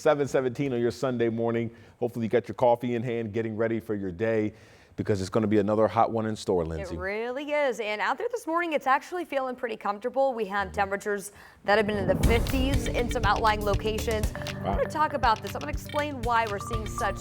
7:17 on your Sunday morning. Hopefully you got your coffee in hand, getting ready for your day, because it's going to be another hot one in store, Lindsay. It really is. And out there this morning, it's actually feeling pretty comfortable. We have temperatures that have been in the 50s in some outlying locations. I'm going to talk about this. I'm going to explain why we're seeing such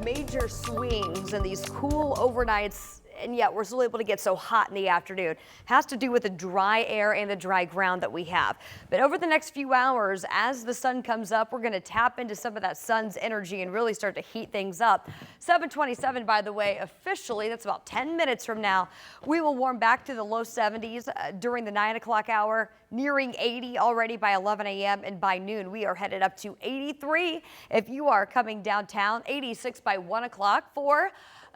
major swings in these cool overnights, and yet we're still able to get so hot in the afternoon. It has to do with the dry air and the dry ground that we have. But over the next few hours, as the sun comes up, we're going to tap into some of that sun's energy and really start to heat things up. 7:27, by the way, officially, that's about 10 minutes from now, we will warm back to the low 70s during the 9 o'clock hour, nearing 80 already by 11 a.m. and by noon, we are headed up to 83 if you are coming downtown, 86 by 1 o'clock for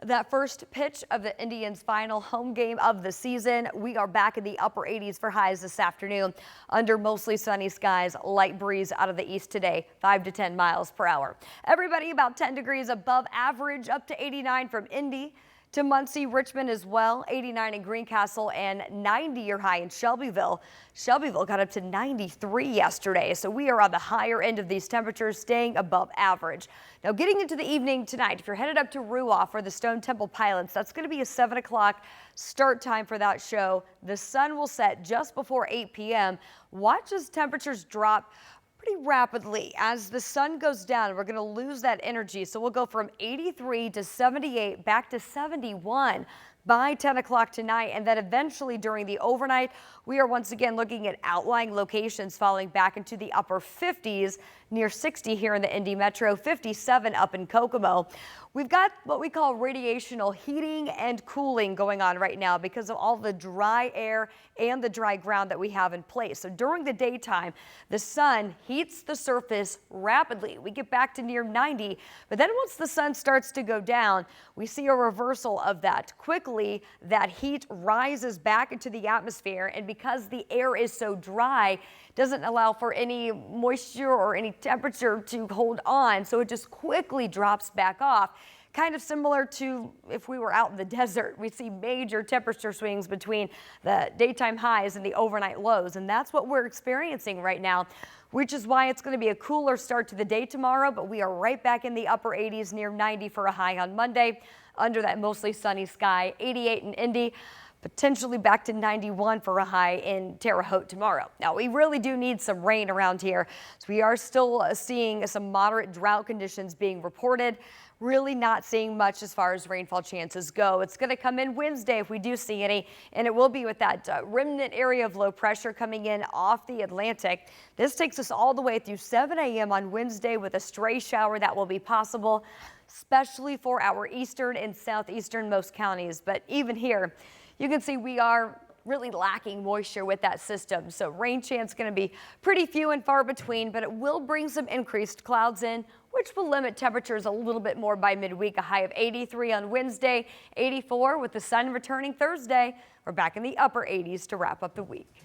that first pitch of the Indians' final home game of the season. We are back in the upper 80s for highs this afternoon under mostly sunny skies, light breeze out of the east today, 5 to 10 miles per hour. Everybody about 10 degrees above average, up to 89 from Indy to Muncie, Richmond as well, 89 in Greencastle and 90 your high in Shelbyville. Shelbyville got up to 93 yesterday, so we are on the higher end of these temperatures, staying above average. Now getting into the evening tonight, if you're headed up to Ruoff for the Stone Temple Pilots, that's going to be a 7 o'clock start time for that show. The sun will set just before 8 p.m. Watch as temperatures drop pretty rapidly as the sun goes down. We're going to lose that energy, so we'll go from 83 to 78 back to 71 by 10 o'clock tonight, and then eventually during the overnight we are once again looking at outlying locations falling back into the upper 50s, near 60 here in the Indy Metro, 57 up in Kokomo. We've got what we call radiational heating and cooling going on right now because of all the dry air and the dry ground that we have in place. So during the daytime, the sun heats the surface rapidly. We get back to near 90, but then once the sun starts to go down, we see a reversal of that. Quickly, that heat rises back into the atmosphere, and because the air is so dry, doesn't allow for any moisture or any temperature to hold on, so it just quickly drops back off. Kind of similar to if we were out in the desert, we see major temperature swings between the daytime highs and the overnight lows, and that's what we're experiencing right now, which is why it's going to be a cooler start to the day tomorrow, but we are right back in the upper 80s, near 90 for a high on Monday, under that mostly sunny sky, 88 in Indy. Potentially back to 91 for a high in Terre Haute tomorrow. Now, we really do need some rain around here. So we are still seeing some moderate drought conditions being reported. Really not seeing much as far as rainfall chances go. It's going to come in Wednesday if we do see any, and it will be with that remnant area of low pressure coming in off the Atlantic. This takes us all the way through 7 a.m. on Wednesday with a stray shower that will be possible, especially for our eastern and southeastern most counties. But even here, you can see we are really lacking moisture with that system. So rain chance going to be pretty few and far between, but it will bring some increased clouds in, which will limit temperatures a little bit more by midweek. A high of 83 on Wednesday, 84 with the sun returning Thursday. We're back in the upper 80s to wrap up the week.